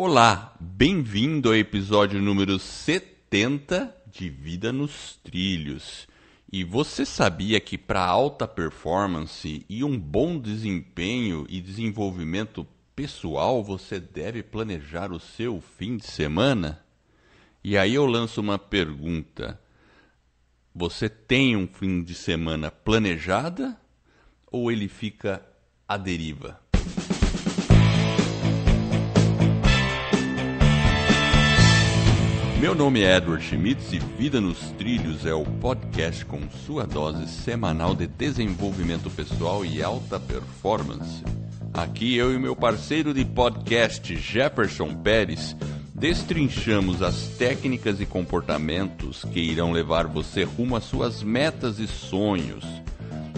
Olá, bem-vindo ao episódio número 70 de Vida nos Trilhos. E você sabia que para alta performance e um bom desempenho e desenvolvimento pessoal, você deve planejar o seu fim de semana? E aí eu lanço uma pergunta. Você tem um fim de semana planejada ou ele fica à deriva? Meu nome é Edward Schmitz e Vida nos Trilhos é o podcast com sua dose semanal de desenvolvimento pessoal e alta performance. Aqui eu e meu parceiro de podcast, Jefferson Pérez, destrinchamos as técnicas e comportamentos que irão levar você rumo às suas metas e sonhos.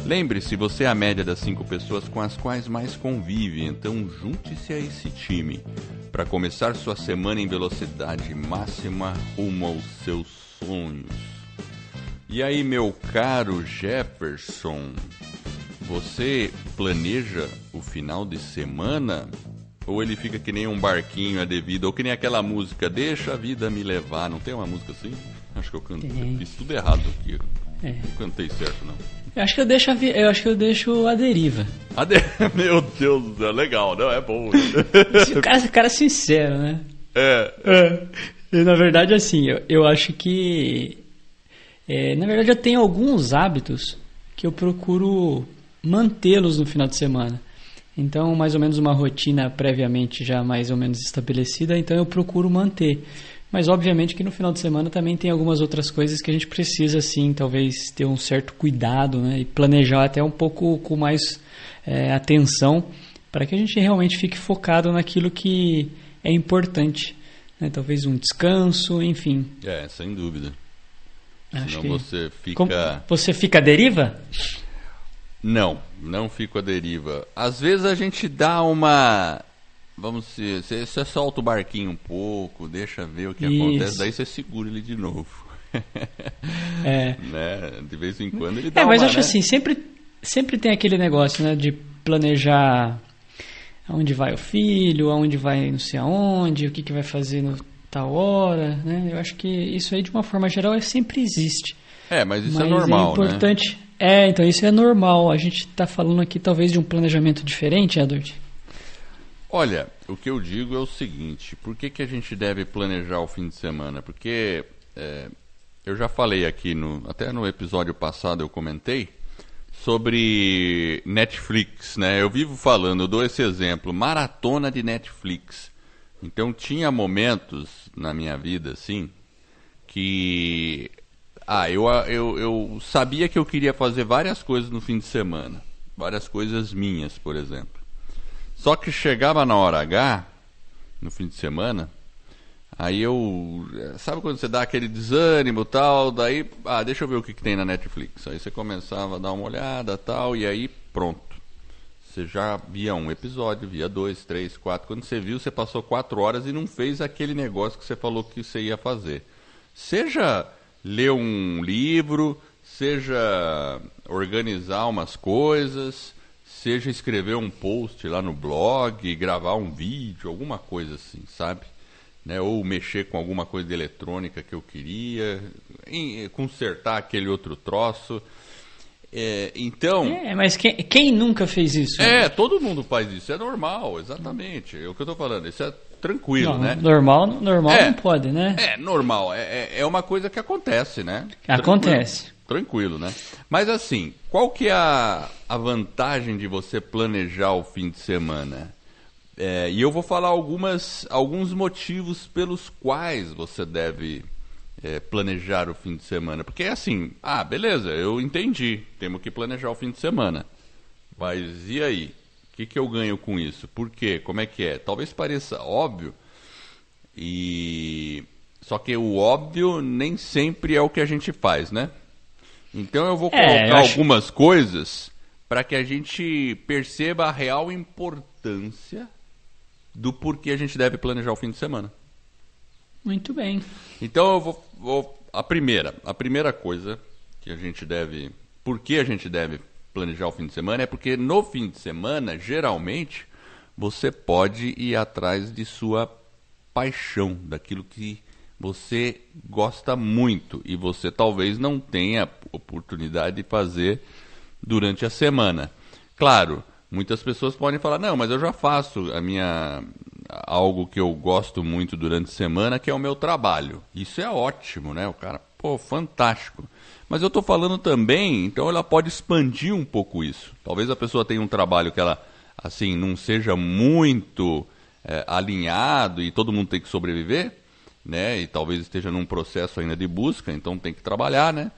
Lembre-se, você é a média das 5 pessoas com as quais mais convive, então junte-se a esse time para começar sua semana em velocidade máxima rumo aos seus sonhos. E aí, meu caro Jefferson, você planeja o final de semana? Ou ele fica que nem um barquinho a devida, ou que nem aquela música, Deixa a Vida Me Levar, não tem uma música assim? Acho que eu fiz tudo errado aqui, não cantei certo não. Eu acho que eu deixo a deriva. Meu Deus do céu, legal, não é bom. O cara é sincero, né? E, na verdade, assim, eu acho que... na verdade, eu tenho alguns hábitos que eu procuro mantê-los no final de semana. Então, mais ou menos uma rotina previamente já mais ou menos estabelecida, então eu procuro manter. Mas, obviamente, que no final de semana também tem algumas outras coisas que a gente precisa, assim, talvez ter um certo cuidado, né? E planejar até um pouco com mais atenção para que a gente realmente fique focado naquilo que é importante, né? Talvez um descanso, enfim. Sem dúvida. Acho Senão você fica... Você fica à deriva? Não fico à deriva. Às vezes a gente dá uma... Vamos dizer, você solta o barquinho um pouco, deixa ver o que acontece, daí você segura ele de novo. Né? De vez em quando ele dá mas uma, acho assim, sempre tem aquele negócio, né, de planejar aonde vai o filho, aonde vai não sei aonde, o que vai fazer no tal hora, né? Eu acho que isso aí, de uma forma geral, sempre existe. Mas isso é normal, é importante, né? Então isso é normal. A gente está falando aqui talvez de um planejamento diferente, Edward? Olha, o que eu digo é o seguinte, por que a gente deve planejar o fim de semana? Porque eu já falei aqui, até no episódio passado eu comentei, sobre Netflix, né? Eu vivo falando, eu dou esse exemplo, maratona de Netflix. Então tinha momentos na minha vida, assim, que... eu sabia que eu queria fazer várias coisas no fim de semana, várias coisas minhas, por exemplo. Só que chegava na hora H, no fim de semana, aí sabe quando você dá aquele desânimo e tal, daí, deixa eu ver o que tem na Netflix. Aí você começava a dar uma olhada e tal, e aí pronto. Você já via um episódio, via 2, 3, 4. Quando você viu, você passou 4 horas e não fez aquele negócio que você falou que você ia fazer. Seja ler um livro, seja organizar umas coisas... Seja escrever um post lá no blog, gravar um vídeo, alguma coisa assim, sabe? Né? Ou mexer com alguma coisa de eletrônica que eu queria, consertar aquele outro troço. Então... mas quem nunca fez isso? Todo mundo faz isso, é normal, exatamente. É o que eu tô falando, isso é tranquilo, né? Normal não pode, né? Normal, é uma coisa que acontece, né? Acontece. Tranquilo, né? Mas assim, qual que é a vantagem de você planejar o fim de semana? E eu vou falar alguns motivos pelos quais você deve planejar o fim de semana. Porque é assim, beleza, eu entendi, temos que planejar o fim de semana. Mas e aí? O que eu ganho com isso? Por quê? Como é que é? Talvez pareça óbvio, só que o óbvio nem sempre é o que a gente faz, né? Então eu vou colocar algumas coisas para que a gente perceba a real importância do porquê a gente deve planejar o fim de semana. Muito bem. Então eu vou a primeira coisa que a gente deve, por que a gente deve planejar o fim de semana é porque no fim de semana, geralmente, você pode ir atrás de sua paixão, daquilo que você gosta muito e você talvez não tenha oportunidade de fazer durante a semana. Claro, muitas pessoas podem falar, não, mas eu já faço algo que eu gosto muito durante a semana, que é o meu trabalho. Isso é ótimo, né? O cara, fantástico. Mas eu estou falando também, então ela pode expandir um pouco isso. Talvez a pessoa tenha um trabalho que ela, assim, não seja muito alinhado e todo mundo tem que sobreviver, né? E talvez esteja num processo ainda de busca, então tem que trabalhar, né?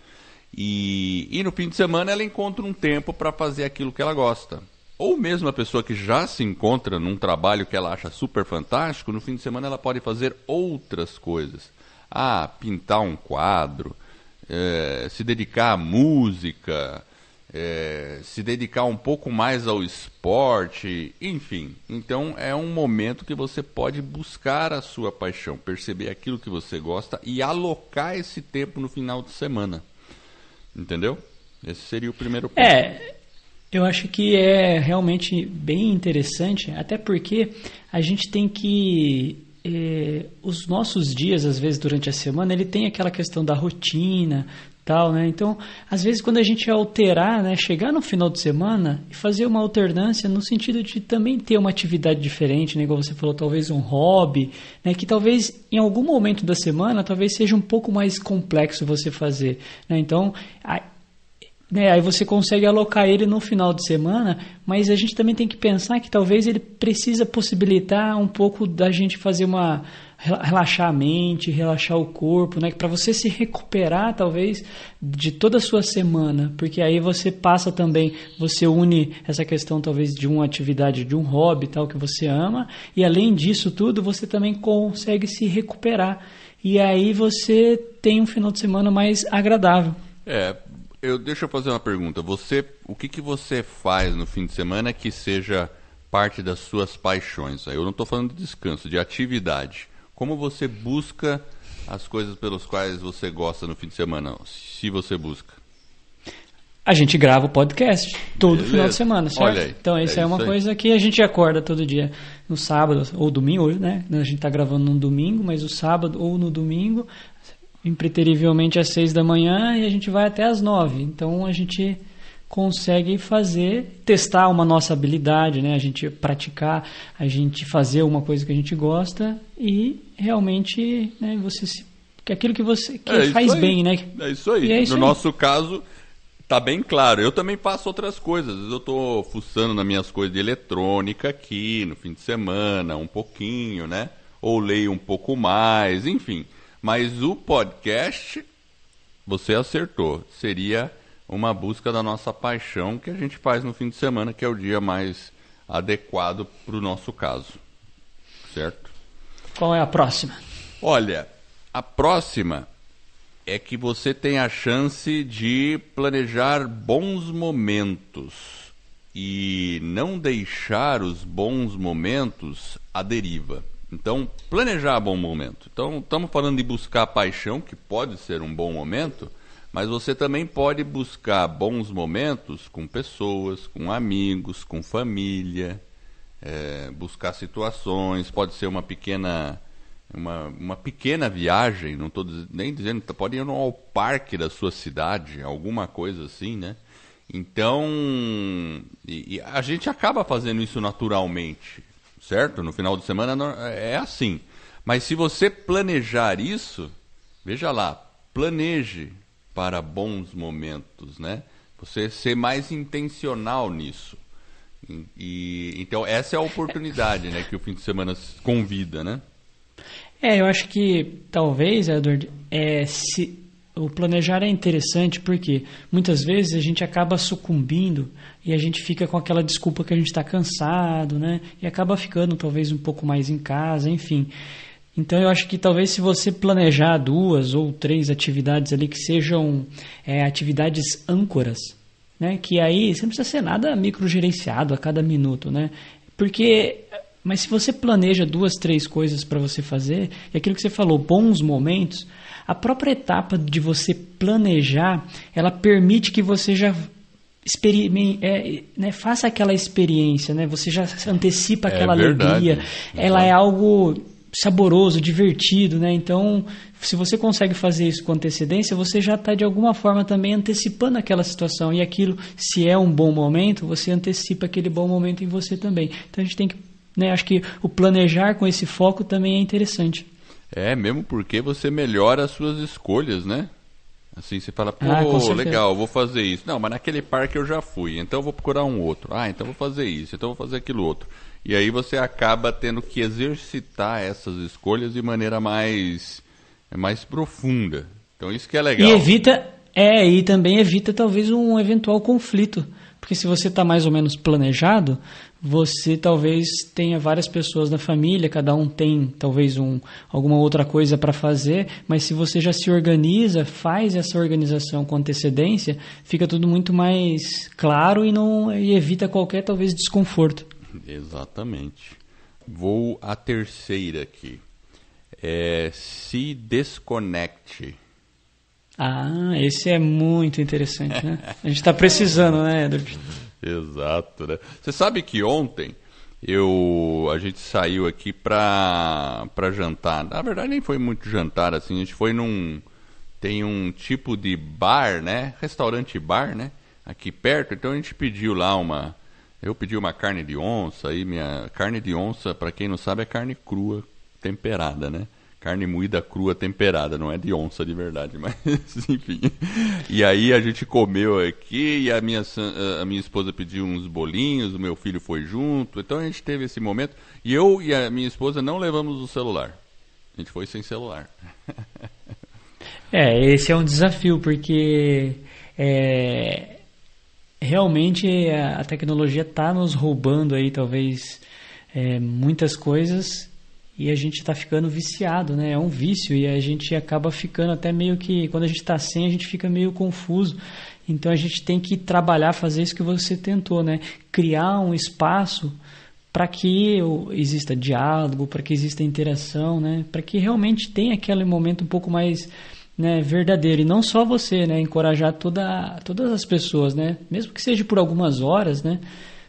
E no fim de semana ela encontra um tempo para fazer aquilo que ela gosta. Ou mesmo a pessoa que já se encontra num trabalho que ela acha super fantástico, no fim de semana ela pode fazer outras coisas. Pintar um quadro, se dedicar à música, se dedicar um pouco mais ao esporte, enfim. Então é um momento que você pode buscar a sua paixão, perceber aquilo que você gosta e alocar esse tempo no final de semana. Entendeu? Esse seria o primeiro ponto. Eu acho que é realmente bem interessante, até porque a gente tem que... os nossos dias, às vezes, durante a semana, ele tem aquela questão da rotina, tal, né? Então, às vezes, quando a gente alterar, né, chegar no final de semana e fazer uma alternância no sentido de também ter uma atividade diferente, né? Igual você falou, talvez um hobby, né? Que talvez em algum momento da semana, talvez seja um pouco mais complexo você fazer, né? Então, aí você consegue alocar ele no final de semana, mas a gente também tem que pensar que talvez ele precisa possibilitar um pouco da gente fazer relaxar a mente, relaxar o corpo, né? Para você se recuperar talvez de toda a sua semana, porque aí você passa também, você une essa questão talvez de uma atividade, de um hobby tal que você ama, e além disso tudo você também consegue se recuperar, e aí você tem um final de semana mais agradável. Deixa eu fazer uma pergunta. O que você faz no fim de semana que seja parte das suas paixões? Eu não estou falando de descanso, de atividade. Como você busca as coisas pelas quais você gosta no fim de semana, se você busca? A gente grava o podcast todo final de semana, certo? Olha aí, então isso é uma coisa que a gente acorda todo dia no sábado ou domingo, né? A gente está gravando no domingo, mas o sábado ou no domingo... impreterivelmente às 6 da manhã e a gente vai até às 9. Então a gente consegue testar uma nossa habilidade, né? A gente praticar, a gente fazer uma coisa que a gente gosta e realmente, né, aquilo que você faz bem, né? É isso aí. No nosso caso, tá bem claro. Eu também faço outras coisas. Às vezes eu tô fuçando nas minhas coisas de eletrônica aqui no fim de semana, um pouquinho, né? Ou leio um pouco mais, enfim. Mas o podcast, você acertou, seria uma busca da nossa paixão que a gente faz no fim de semana, que é o dia mais adequado para o nosso caso, certo? Qual é a próxima? Olha, a próxima é que você tem a chance de planejar bons momentos e não deixar os bons momentos à deriva. Então, planejar bom momento. Então, estamos falando de buscar a paixão, que pode ser um bom momento, mas você também pode buscar bons momentos com pessoas, com amigos, com família, buscar situações, pode ser uma pequena viagem, não estou nem dizendo, pode ir ao parque da sua cidade, alguma coisa assim, né? Então, e a gente acaba fazendo isso naturalmente. Certo? No final de semana é assim. Mas se você planejar isso, veja lá, planeje para bons momentos, né? Você ser mais intencional nisso. Então essa é a oportunidade, né, que o fim de semana convida, né? Eu acho que talvez, Edward, o planejar é interessante porque muitas vezes a gente acaba sucumbindo e a gente fica com aquela desculpa que a gente está cansado, né? E acaba ficando talvez um pouco mais em casa, enfim. Então eu acho que talvez se você planejar 2 ou 3 atividades ali que sejam atividades âncoras, né? Que aí você não precisa ser nada microgerenciado a cada minuto, né? Mas se você planeja 2, 3 coisas para você fazer, e aquilo que você falou, bons momentos, a própria etapa de você planejar, ela permite que você já faça aquela experiência, né? Você já antecipa aquela alegria. Ela é algo saboroso, divertido, né? Então, se você consegue fazer isso com antecedência, você já está de alguma forma também antecipando aquela situação, e aquilo, se é um bom momento, você antecipa aquele bom momento em você também. Então a gente tem que, né, acho que o planejar com esse foco também é interessante. Mesmo porque você melhora as suas escolhas, né? Assim, você fala, pô, legal, vou fazer isso. Não, mas naquele parque eu já fui, então eu vou procurar um outro. Então vou fazer isso, então vou fazer aquilo outro. E aí você acaba tendo que exercitar essas escolhas de maneira mais profunda. Então isso que é legal. E também evita talvez um eventual conflito. Porque se você está mais ou menos planejado, você talvez tenha várias pessoas na família, cada um tem talvez alguma outra coisa para fazer, mas se você já se organiza, faz essa organização com antecedência, fica tudo muito mais claro e evita qualquer talvez desconforto. Exatamente. Vou à terceira aqui. Se desconecte. Esse é muito interessante, né? A gente está precisando, né, Edward? Exato, né? Você sabe que ontem a gente saiu aqui para jantar. Na verdade nem foi muito jantar, assim. A gente foi tem um tipo de bar, né? Restaurante bar, né? Aqui perto. Então a gente pediu lá eu pedi uma carne de onça. Aí minha carne de onça, para quem não sabe, é carne crua temperada, né? Carne moída crua temperada, não é de onça de verdade, mas enfim. E aí a gente comeu aqui e a minha esposa pediu uns bolinhos, o meu filho foi junto. Então a gente teve esse momento e eu e a minha esposa não levamos o celular. A gente foi sem celular. Esse é um desafio, porque realmente a tecnologia está nos roubando aí talvez muitas coisas. E a gente está ficando viciado, né? É um vício e a gente acaba ficando até meio que... Quando a gente está sem, a gente fica meio confuso. Então a gente tem que trabalhar, fazer isso que você tentou, né? Criar um espaço para que exista diálogo, para que exista interação, né? Para que realmente tenha aquele momento um pouco mais, né, verdadeiro. E não só você, né? Encorajar todas as pessoas, né? Mesmo que seja por algumas horas, né?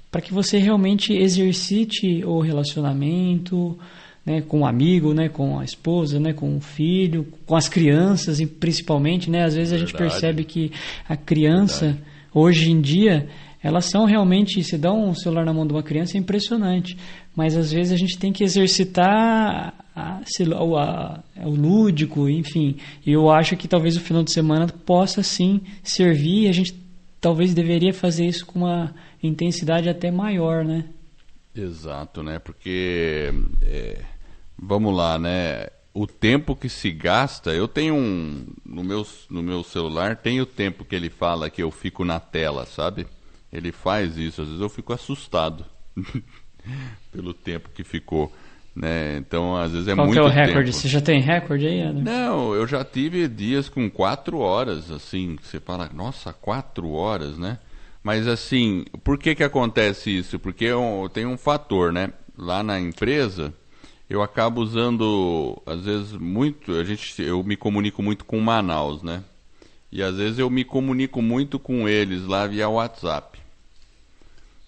Para que você realmente exercite o relacionamento... Né, com o amigo, né, com a esposa, né, com o filho, com as crianças, e principalmente, né, às vezes a gente percebe que a criança, hoje em dia, elas são realmente, se dá um celular na mão de uma criança é impressionante, mas às vezes a gente tem que exercitar o lúdico, enfim, e eu acho que talvez o final de semana possa sim servir, e a gente talvez deveria fazer isso com uma intensidade até maior, né? Exato, né, porque... Vamos lá, né? O tempo que se gasta, eu tenho no meu celular, tem o tempo que ele fala que eu fico na tela, sabe? Ele faz isso, às vezes eu fico assustado pelo tempo que ficou, né? Então, às vezes muito tempo. Qual que é o recorde? Você já tem recorde aí, Ana? Não, eu já tive dias com 4 horas, assim, que você fala, nossa, 4 horas, né? Mas assim, por que acontece isso? Porque tem um fator, né? Lá na empresa... Eu acabo usando, às vezes, eu me comunico muito com Manaus, né? E às vezes eu me comunico muito com eles lá via WhatsApp.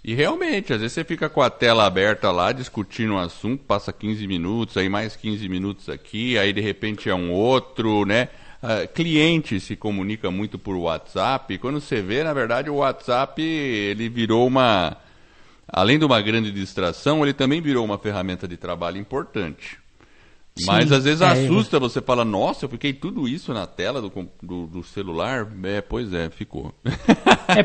E realmente, às vezes você fica com a tela aberta lá, discutindo um assunto, passa 15 minutos, aí mais 15 minutos aqui, aí de repente é um outro, né? Cliente se comunica muito por WhatsApp, e quando você vê, na verdade, o WhatsApp, ele virou além de uma grande distração, ele também virou uma ferramenta de trabalho importante. Sim, mas às vezes assusta, você fala, nossa, eu fiquei tudo isso na tela do celular. Pois é, ficou. É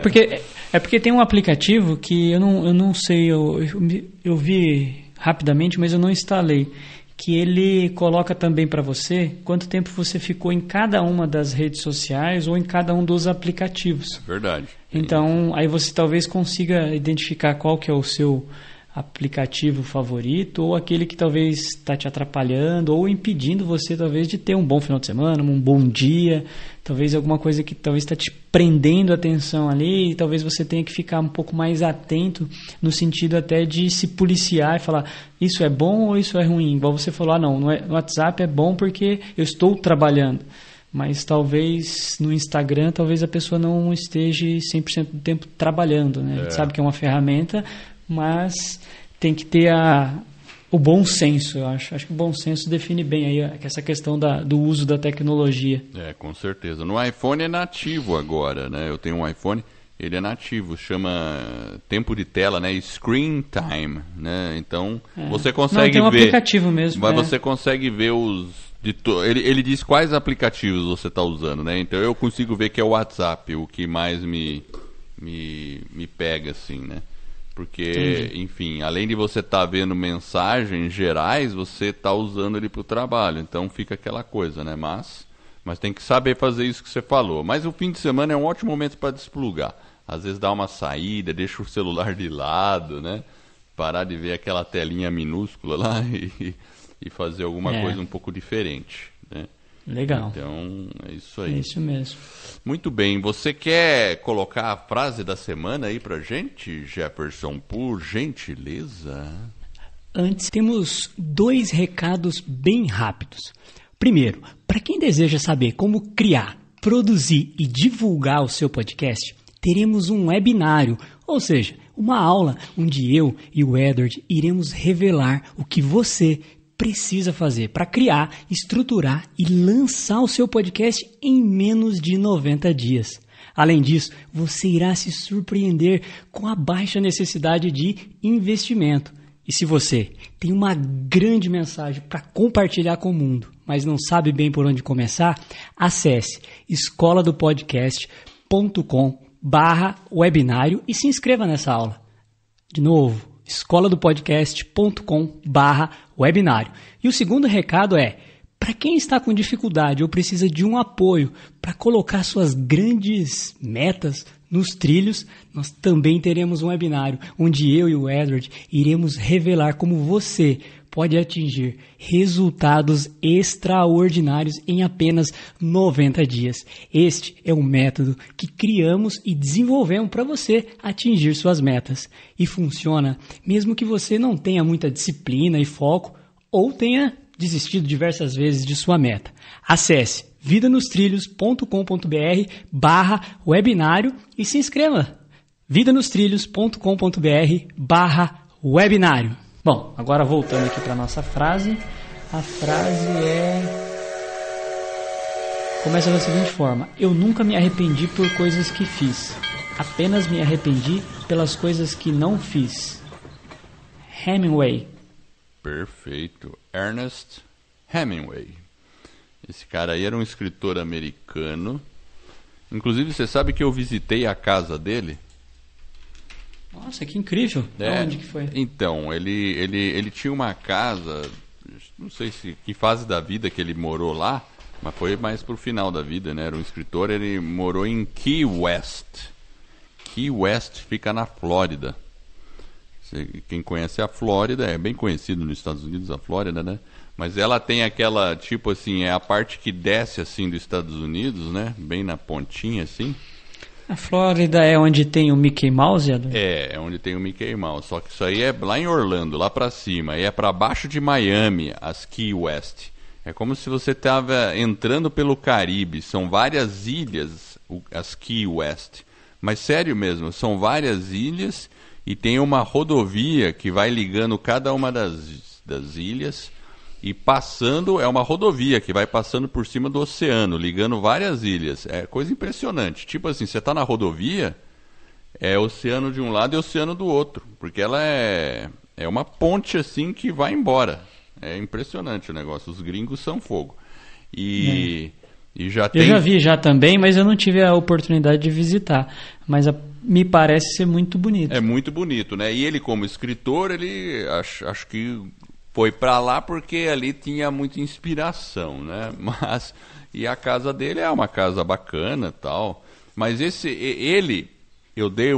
porque tem um aplicativo que eu não sei, eu vi rapidamente, mas eu não instalei, que ele coloca também para você quanto tempo você ficou em cada uma das redes sociais ou em cada um dos aplicativos. É verdade. Então, aí você talvez consiga identificar qual que é o seu aplicativo favorito ou aquele que talvez está te atrapalhando ou impedindo você talvez de ter um bom final de semana, um bom dia, talvez alguma coisa que talvez está te prendendo a atenção ali e talvez você tenha que ficar um pouco mais atento no sentido até de se policiar e falar isso é bom ou isso é ruim, igual você falou, no WhatsApp é bom porque eu estou trabalhando, mas talvez no Instagram talvez a pessoa não esteja 100% do tempo trabalhando, né? A gente sabe que é uma ferramenta, mas tem que ter o bom senso, eu acho. Acho que o bom senso define bem aí essa questão do uso da tecnologia. Com certeza. No iPhone é nativo agora, né? Eu tenho um iPhone, ele é nativo, chama tempo de tela, né? Screen time, né? Então, você consegue tem um ver... aplicativo mesmo. Mas você consegue ver os... Ele diz quais aplicativos você está usando, né? Então, eu consigo ver que é o WhatsApp, o que mais me pega, assim, né? Porque, enfim, além de você estar vendo mensagens gerais, você está usando ele para o trabalho. Então fica aquela coisa, né? Mas tem que saber fazer isso que você falou. Mas o fim de semana é um ótimo momento para desplugar. Às vezes dá uma saída, deixa o celular de lado, né? Parar de ver aquela telinha minúscula lá e fazer alguma coisa um pouco diferente, né? Legal. Então, é isso aí. É isso mesmo. Muito bem. Você quer colocar a frase da semana aí pra gente, Jefferson, por gentileza? Antes, temos 2 recados bem rápidos. Primeiro, para quem deseja saber como criar, produzir e divulgar o seu podcast, teremos um webinário, ou seja, uma aula onde eu e o Edward iremos revelar o que você precisa fazer para criar, estruturar e lançar o seu podcast em menos de 90 dias. Além disso, você irá se surpreender com a baixa necessidade de investimento. E se você tem uma grande mensagem para compartilhar com o mundo, mas não sabe bem por onde começar, acesse escoladopodcast.com/webinário e se inscreva nessa aula. De novo, escoladopodcast.com/webinário. E o segundo recado é, para quem está com dificuldade ou precisa de um apoio para colocar suas grandes metas nos trilhos, nós também teremos um webinário onde eu e o Edward iremos revelar como você pode atingir resultados extraordinários em apenas 90 dias. Este é um método que criamos e desenvolvemos para você atingir suas metas. E funciona mesmo que você não tenha muita disciplina e foco ou tenha desistido diversas vezes de sua meta. Acesse vidanostrilhos.com.br/webinário e se inscreva. vidanostrilhos.com.br/webinário. Bom, agora voltando aqui para a nossa frase. A frase começa da seguinte forma: eu nunca me arrependi por coisas que fiz. Apenas me arrependi pelas coisas que não fiz. Hemingway. Perfeito. Ernest Hemingway. Esse cara aí era um escritor americano. Inclusive, você sabe que eu visitei a casa dele? Nossa, que incrível. Onde que foi? Então, ele tinha uma casa, não sei que fase da vida que ele morou lá, mas foi mais pro final da vida, né? Era um escritor, ele morou em Key West. Key West fica na Flórida. Quem conhece a Flórida, é bem conhecido nos Estados Unidos a Flórida, né? Mas ela tem aquela, tipo assim, é a parte que desce assim dos Estados Unidos, né? Bem na pontinha assim. A Flórida é onde tem o Mickey Mouse, Edward? É onde tem o Mickey Mouse. Só que isso aí é lá em Orlando, lá pra cima. E é pra baixo de Miami, as Key West. É como se você estava entrando pelo Caribe. São várias ilhas, as Key West. Mas sério mesmo, são várias ilhas e tem uma rodovia que vai ligando cada uma das ilhas. E passando, é uma rodovia que vai passando por cima do oceano, ligando várias ilhas. É coisa impressionante. Tipo assim, você está na rodovia, é oceano de um lado e oceano do outro. Porque ela é uma ponte assim que vai embora. É impressionante o negócio. Os gringos são fogo. E já tem... Eu já vi já também, mas eu não tive a oportunidade de visitar. Mas me parece ser muito bonito. É muito bonito, né? E ele, como escritor, ele acho que... foi para lá porque ali tinha muita inspiração, né? E a casa dele é uma casa bacana, tal. Mas eu dei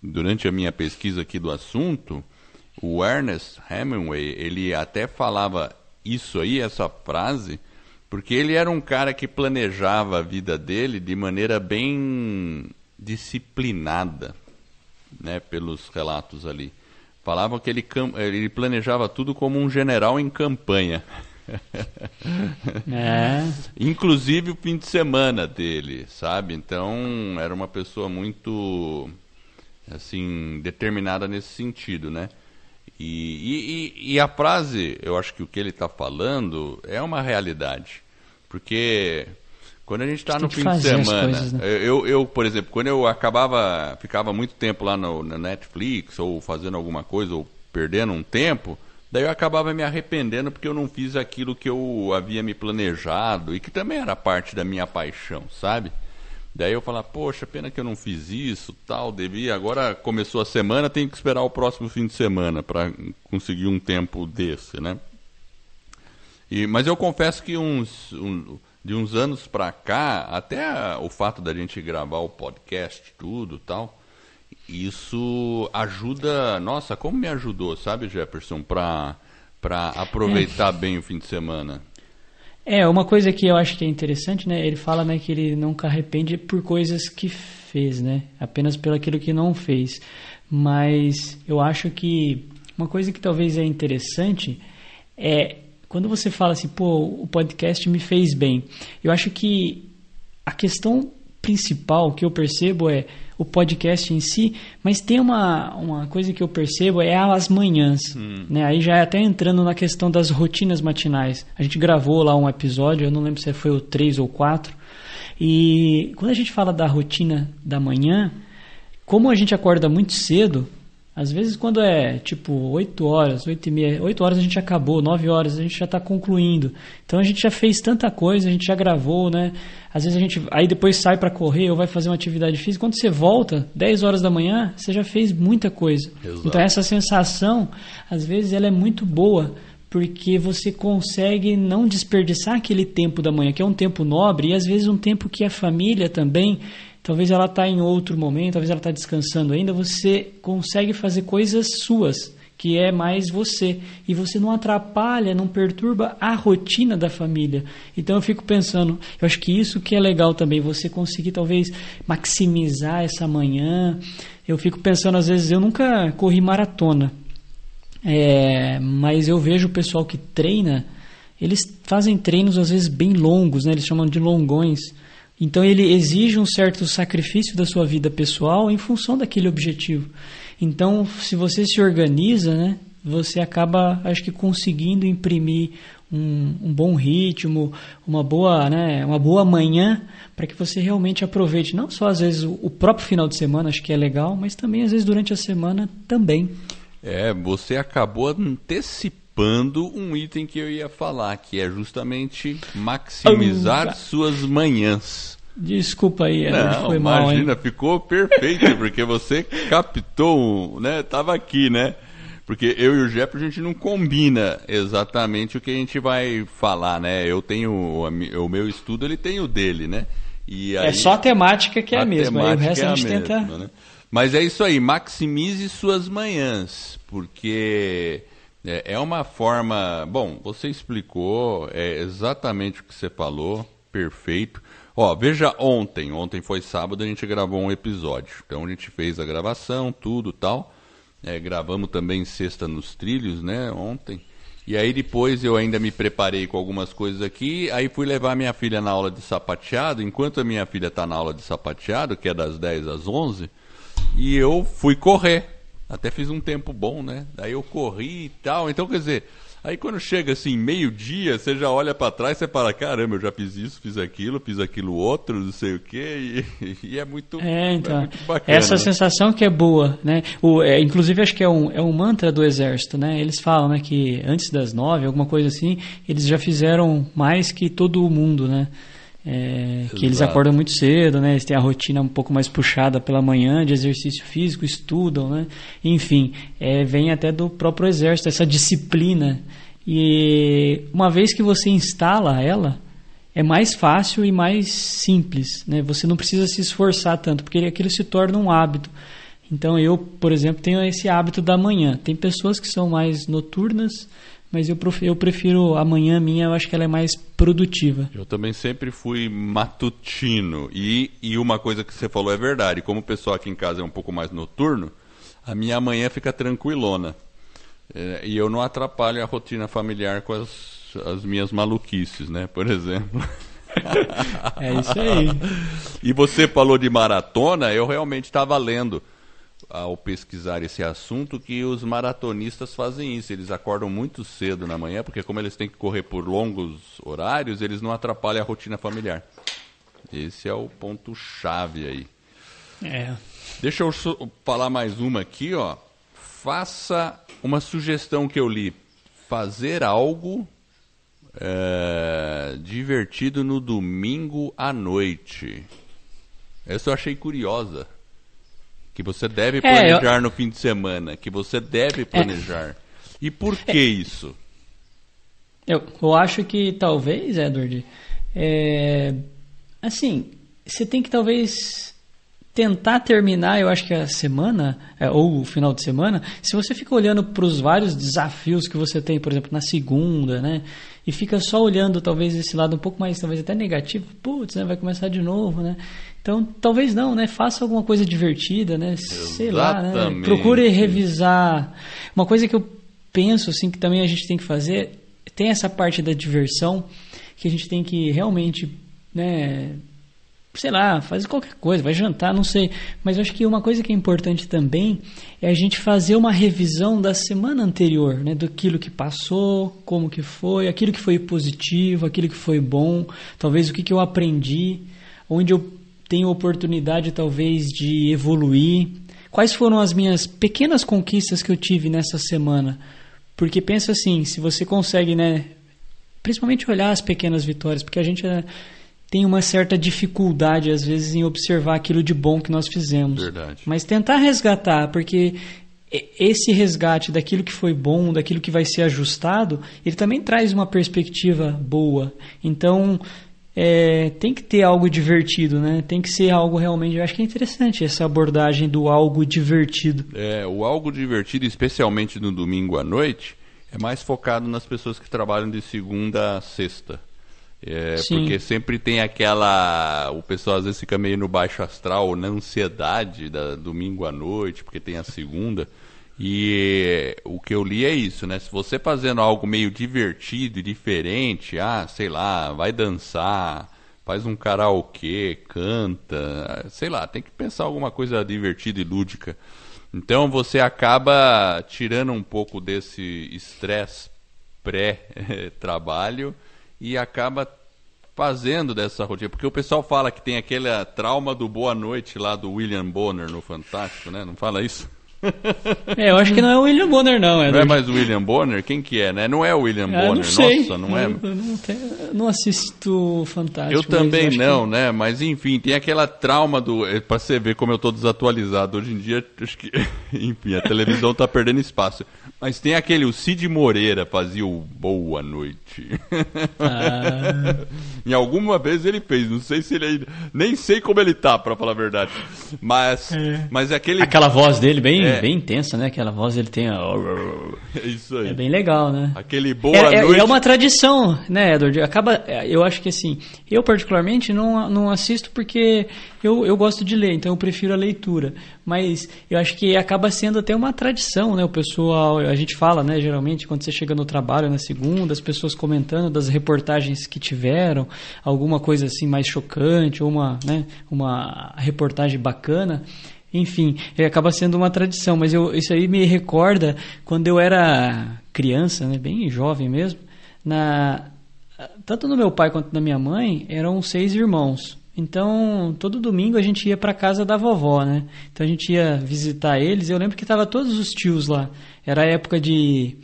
durante a minha pesquisa aqui do assunto, o Ernest Hemingway, ele até falava isso aí, essa frase, porque ele era um cara que planejava a vida dele de maneira bem disciplinada, né? Pelos relatos ali. Falavam que ele planejava tudo como um general em campanha. Inclusive o fim de semana dele, sabe? Então, era uma pessoa muito, assim, determinada nesse sentido, né? E a frase, eu acho que o que ele está falando é uma realidade. Porque quando a gente está no fim de semana, coisas, né? eu, por exemplo, quando eu ficava muito tempo lá na Netflix, ou fazendo alguma coisa, ou perdendo um tempo, daí eu acabava me arrependendo porque eu não fiz aquilo que eu havia me planejado e que também era parte da minha paixão, sabe? Daí eu falava, poxa, pena que eu não fiz isso, tal, agora começou a semana, tenho que esperar o próximo fim de semana para conseguir um tempo desse, né? Mas eu confesso que de uns anos para cá, até o fato da gente gravar o podcast, tudo, tal, isso ajuda, nossa, como me ajudou, sabe, Jefferson, para aproveitar bem o fim de semana. Uma coisa que eu acho que é interessante, né? Ele fala, né, que ele nunca arrepende por coisas que fez, né? Apenas pelo aquilo que não fez. Mas eu acho que uma coisa que talvez é interessante é quando você fala assim, pô, o podcast me fez bem. Eu acho que a questão principal que eu percebo é o podcast em si, mas tem uma coisa que eu percebo é as manhãs, né? Aí já é até entrando na questão das rotinas matinais. A gente gravou lá um episódio, eu não lembro se foi o 3 ou 4, e quando a gente fala da rotina da manhã, como a gente acorda muito cedo, às vezes quando é tipo 8 horas, 8h30, 8 horas a gente acabou, 9 horas a gente já está concluindo. Então a gente já fez tanta coisa, a gente já gravou, né? Às vezes a gente aí depois sai para correr ou vai fazer uma atividade física. Quando você volta, 10 horas da manhã, você já fez muita coisa. Exato. Então essa sensação, às vezes ela é muito boa, porque você consegue não desperdiçar aquele tempo da manhã, que é um tempo nobre, e às vezes um tempo que a família também... Talvez ela está em outro momento, talvez ela está descansando ainda, você consegue fazer coisas suas, que é mais você. E você não atrapalha, não perturba a rotina da família. Então eu fico pensando, eu acho que isso que é legal também, você conseguir talvez maximizar essa manhã. Eu fico pensando, às vezes, eu nunca corri maratona, mas eu vejo o pessoal que treina, eles fazem treinos às vezes bem longos, né? Eles chamam de longões. Então ele exige um certo sacrifício da sua vida pessoal em função daquele objetivo. Então, se você se organiza, né, você acaba, acho que, conseguindo imprimir um bom ritmo, uma boa manhã, para que você realmente aproveite, não só às vezes o próprio final de semana, acho que é legal, mas também às vezes durante a semana também. Você acabou antecipando um item que eu ia falar, que é justamente maximizar suas manhãs. Desculpa aí, não, foi mal, imagina, hein? Ficou perfeito, porque você captou, né? Tava aqui, né? Porque eu e o Jeff, a gente não combina exatamente o que a gente vai falar, né? Eu tenho o meu estudo, ele tem o dele, né? E aí, só a temática que é a mesma, aí o resto a gente tenta... Né? Mas é isso aí, maximize suas manhãs, porque... É uma forma... Bom, você explicou, é exatamente o que você falou, perfeito. Veja ontem foi sábado, a gente gravou um episódio. Então a gente fez a gravação, tudo tal. Gravamos também Sexta nos Trilhos, né, ontem. E aí depois eu ainda me preparei com algumas coisas aqui. Aí fui levar minha filha na aula de sapateado. Enquanto a minha filha está na aula de sapateado, que é das 10 às 11, e eu fui correr. Até fiz um tempo bom, né? Daí eu corri e tal. Então, quer dizer, aí quando chega assim, meio-dia, você já olha pra trás e você fala, caramba, eu já fiz isso, fiz aquilo outro, não sei o quê. E é muito, então, é muito bacana. Essa sensação que é boa, né? Inclusive, acho que é um mantra do Exército, né? Eles falam, né, que antes das 9, alguma coisa assim, eles já fizeram mais que todo o mundo, né? Que eles acordam muito cedo, né? Eles têm a rotina um pouco mais puxada pela manhã de exercício físico, estudam, né? Enfim, vem até do próprio exército, essa disciplina. E uma vez que você instala ela, é mais fácil e mais simples, né? Você não precisa se esforçar tanto, porque aquilo se torna um hábito. Então eu, por exemplo, tenho esse hábito da manhã. Tem pessoas que são mais noturnas, mas eu prefiro a manhã minha, eu acho que ela é mais produtiva. Eu também sempre fui matutino. E uma coisa que você falou é verdade. Como o pessoal aqui em casa é um pouco mais noturno, a minha manhã fica tranquilona. E eu não atrapalho a rotina familiar com as minhas maluquices, né? Por exemplo. É isso aí. E você falou de maratona, eu realmente estava lendo ao pesquisar esse assunto que os maratonistas fazem isso. Eles acordam muito cedo na manhã, porque como eles têm que correr por longos horários, eles não atrapalham a rotina familiar. Esse é o ponto-chave aí. Deixa eu falar mais uma aqui, ó. Faça uma sugestão que eu li. Fazer algo divertido no domingo à noite. Essa eu achei curiosa. Que você deve planejar no fim de semana. Que você deve planejar. E por que isso? Eu acho que talvez, Edward, assim, você tem que talvez tentar terminar, eu acho que a semana, ou o final de semana, se você fica olhando para os vários desafios que você tem, por exemplo, na segunda, né? E fica só olhando talvez esse lado um pouco mais, talvez até negativo, putz, né, vai começar de novo, né? Então, talvez não, né? Faça alguma coisa divertida, né? Sei lá, né? Procure revisar. Uma coisa que eu penso, assim, que também a gente tem que fazer, tem essa parte da diversão, que a gente tem que realmente, né, sei lá, faz qualquer coisa, vai jantar, não sei. Mas eu acho que uma coisa que é importante também é a gente fazer uma revisão da semana anterior, né? Daquilo que passou, como que foi, aquilo que foi positivo, aquilo que foi bom, talvez o que eu aprendi, onde eu tenho oportunidade talvez de evoluir, quais foram as minhas pequenas conquistas que eu tive nessa semana. Porque pensa assim, se você consegue, né, principalmente olhar as pequenas vitórias, porque a gente tem uma certa dificuldade, às vezes, em observar aquilo de bom que nós fizemos. Verdade. Mas tentar resgatar, porque esse resgate daquilo que foi bom, daquilo que vai ser ajustado, ele também traz uma perspectiva boa. Então, tem que ter algo divertido, né? Tem que ser algo realmente... Eu acho que é interessante essa abordagem do algo divertido. O algo divertido, especialmente no domingo à noite, é mais focado nas pessoas que trabalham de segunda a sexta. Porque sempre tem o pessoal às vezes fica meio no baixo astral, na ansiedade da domingo à noite, porque tem a segunda. E o que eu li é isso, né? Se você fazendo algo meio divertido e diferente, sei lá, vai dançar, faz um karaokê, canta, sei lá, tem que pensar alguma coisa divertida e lúdica. Então você acaba tirando um pouco desse estresse pré-trabalho e acaba fazendo dessa rotina. Porque o pessoal fala que tem aquele trauma do Boa Noite lá do William Bonner no Fantástico, né? Não fala isso? Eu acho que não é o William Bonner, não. Não é mais o William Bonner? Quem que é, né? Não é o William Bonner. Não sei. Nossa, não é? Eu não assisto Fantástico. Eu também não, né? Mas enfim, tem aquela trauma do... Pra você ver como eu tô desatualizado. Hoje em dia, acho que... Enfim, a televisão tá perdendo espaço. Mas tem o Cid Moreira fazia o Boa Noite. Em alguma vez ele fez. Não sei se ele ainda... Nem sei como ele tá, pra falar a verdade. Mas aquele... Aquela voz dele bem intensa, né? Aquela voz ele tem... É isso aí. É bem legal, né? Aquele Boa Noite... É uma tradição, né, Edward? Eu acho que assim... Eu particularmente não assisto porque eu gosto de ler. Então eu prefiro a leitura. Mas eu acho que acaba sendo até uma tradição, né? O pessoal... A gente fala, né? Geralmente quando você chega no trabalho na segunda, as pessoas comentando das reportagens que tiveram, alguma coisa assim mais chocante, ou uma reportagem bacana. Enfim, acaba sendo uma tradição, mas isso aí me recorda quando eu era criança, né, bem jovem mesmo, tanto no meu pai quanto na minha mãe, eram 6 irmãos. Então, todo domingo a gente ia para casa da vovó, né? Então a gente ia visitar eles. Eu lembro que tava todos os tios lá. Era a época de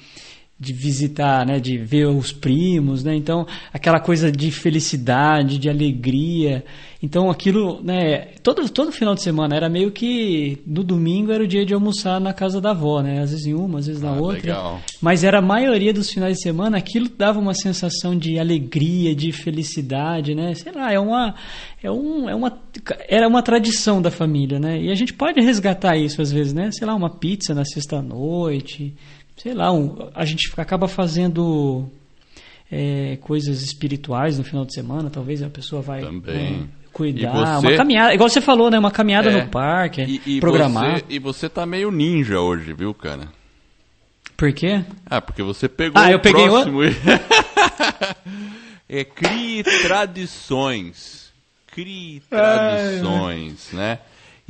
visitar, né, de ver os primos, né? Então, aquela coisa de felicidade, de alegria. Então, aquilo, né, todo final de semana era meio que no domingo era o dia de almoçar na casa da avó, né? Às vezes em uma, às vezes na outra. Legal. Mas era a maioria dos finais de semana, aquilo dava uma sensação de alegria, de felicidade, né? Sei lá, era uma tradição da família, né? E a gente pode resgatar isso às vezes, né? Sei lá, uma pizza na sexta-noite. Sei lá, a gente acaba fazendo coisas espirituais no final de semana, talvez a pessoa vai cuidar. Uma caminhada, igual você falou, né? Uma caminhada no parque, programar. E você tá meio ninja hoje, viu, cara? Por quê? Porque você pegou eu peguei próximo. Crie tradições. Crie tradições, né?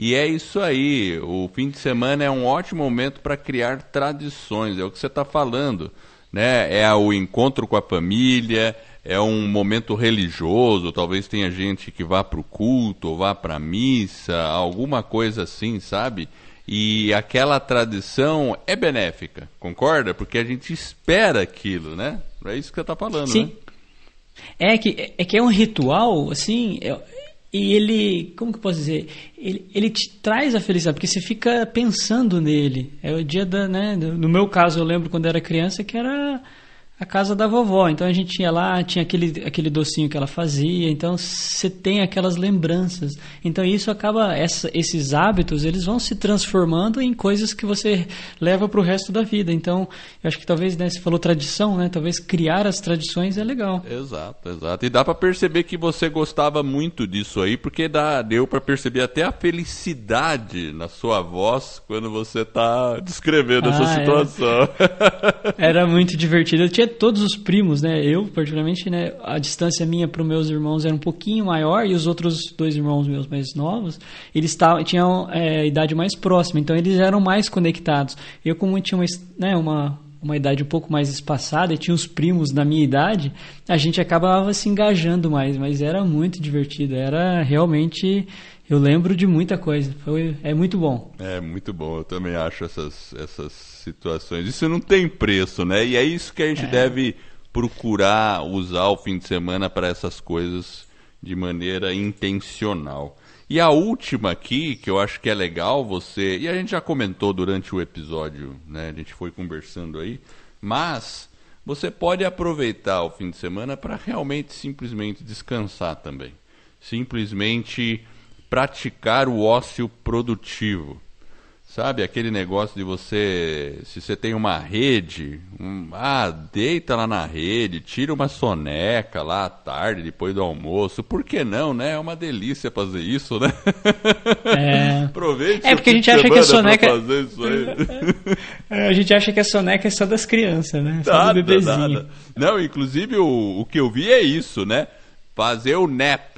E é isso aí, o fim de semana é um ótimo momento para criar tradições, é o que você está falando, né? É o encontro com a família, é um momento religioso, talvez tenha gente que vá para o culto, ou vá para a missa, alguma coisa assim, sabe? E aquela tradição é benéfica, concorda? Porque a gente espera aquilo, né? É isso que você está falando, Sim. Né? É que é um ritual, assim, e ele, como que eu posso dizer? Ele te traz a felicidade, porque você fica pensando nele. É o dia né? No meu caso, eu lembro quando era criança que era a casa da vovó. Então a gente ia lá, tinha aquele docinho que ela fazia. Então você tem aquelas lembranças. Então isso acaba, esses hábitos, eles vão se transformando em coisas que você leva para o resto da vida. Então eu acho que talvez, né, você falou tradição, né? Talvez criar as tradições é legal. Exato. E dá para perceber que você gostava muito disso aí, porque deu para perceber até a felicidade na sua voz quando você está descrevendo essa situação. Era muito divertido. Eu tinha todos os primos, né? Eu, particularmente, né? A distância minha para os meus irmãos era um pouquinho maior e os outros 2 irmãos meus mais novos, eles tinham idade mais próxima, então eles eram mais conectados. Eu, como tinha uma idade um pouco mais espaçada e tinha os primos da minha idade, a gente acabava se engajando mais, mas era muito divertido. Era realmente... Eu lembro de muita coisa. É muito bom. É muito bom. Eu também acho essas situações. Isso não tem preço, né? E é isso que a gente deve procurar usar o fim de semana para essas coisas de maneira intencional. E a última aqui, que eu acho que é legal você... E a gente já comentou durante o episódio, né? A gente foi conversando aí. Mas você pode aproveitar o fim de semana para realmente simplesmente descansar também. Simplesmente praticar o ócio produtivo. Sabe, aquele negócio de você, se você tem uma rede, deita lá na rede, tira uma soneca lá à tarde, depois do almoço. Por que não, né? É uma delícia fazer isso, né? Aproveite. Porque a gente acha que a soneca... fazer isso aí. A gente acha que a soneca é só das crianças, né? Só do bebezinho. Nada. Não, inclusive o que eu vi é isso, né? Fazer o nap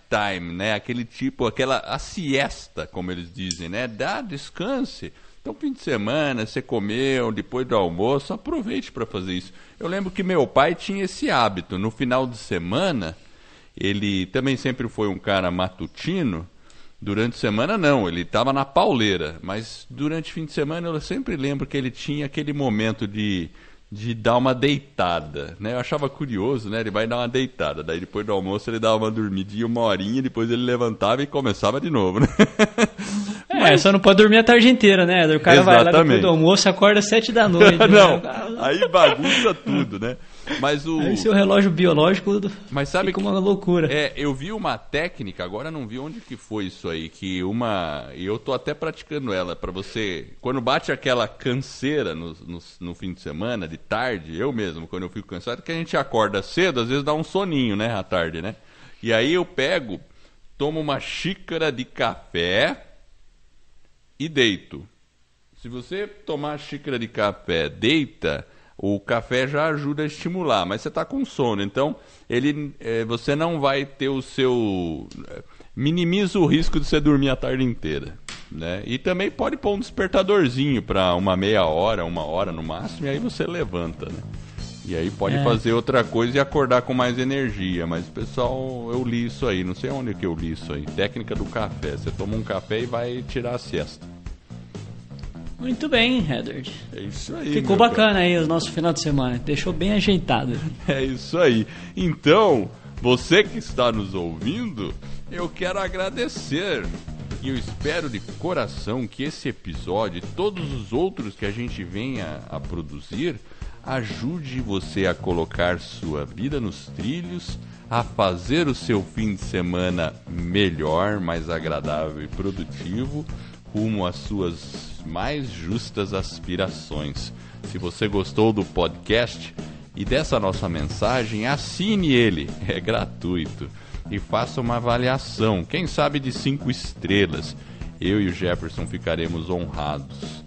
time, né? Aquele tipo, a siesta, como eles dizem, né? Descanse. Então, fim de semana, você comeu, depois do almoço, aproveite para fazer isso. Eu lembro que meu pai tinha esse hábito. No final de semana, ele também sempre foi um cara matutino. Durante a semana, não. Ele estava na pauleira. Mas durante o fim de semana, eu sempre lembro que ele tinha aquele momento de dar uma deitada, né? Eu achava curioso, né? Ele vai dar uma deitada, daí depois do almoço ele dava uma dormidinha, 1 horinha, depois ele levantava e começava de novo, né? Mas só não pode dormir a tarde inteira, né? O cara vai lá depois do almoço, acorda 7 da noite. Não, aí bagunça tudo, né? Mas aí seu relógio biológico fica uma loucura. Eu vi uma técnica, agora não vi onde que foi isso aí, e eu tô até praticando ela, para você, quando bate aquela canseira no fim de semana, de tarde, eu mesmo, quando eu fico cansado, que a gente acorda cedo, às vezes dá um soninho, né, à tarde, né? E aí eu tomo uma xícara de café e deito. Se você tomar a xícara de café, deita, o café já ajuda a estimular, mas você está com sono, então você não vai ter minimiza o risco de você dormir a tarde inteira, né? E também pode pôr um despertadorzinho para uma meia hora, 1 hora no máximo, e aí você levanta, né? E aí pode fazer outra coisa e acordar com mais energia. Mas, pessoal, eu li isso aí, não sei onde que eu li isso aí. Técnica do café, você toma um café e vai tirar a siesta. Muito bem, Edward. É isso aí. Ficou bacana aí o nosso final de semana. Deixou bem ajeitado. É isso aí. Então, você que está nos ouvindo, eu quero agradecer. E eu espero de coração que esse episódio e todos os outros que a gente venha a produzir ajude você a colocar sua vida nos trilhos, a fazer o seu fim de semana melhor, mais agradável e produtivo, rumo às suas mais justas aspirações. Se você gostou do podcast e dessa nossa mensagem, assine ele, é gratuito, e faça uma avaliação, quem sabe de 5 estrelas. Eu e o Jefferson ficaremos honrados.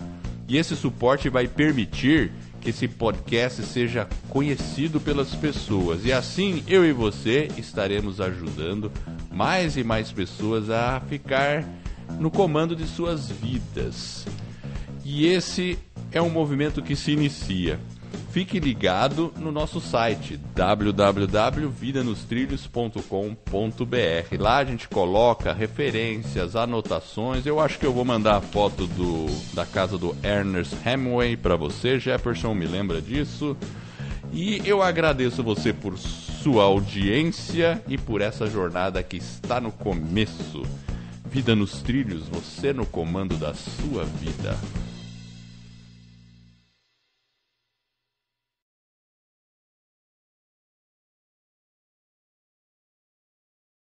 E esse suporte vai permitir que esse podcast seja conhecido pelas pessoas, e assim eu e você estaremos ajudando mais e mais pessoas a ficar no comando de suas vidas. E esse é um movimento que se inicia. Fique ligado no nosso site www.vidanostrilhos.com.br. Lá a gente coloca referências, anotações. Eu acho que eu vou mandar a foto da casa do Ernest Hemingway para você, Jefferson, me lembra disso. E eu agradeço você por sua audiência e por essa jornada que está no começo. Vida nos Trilhos, você no comando da sua vida.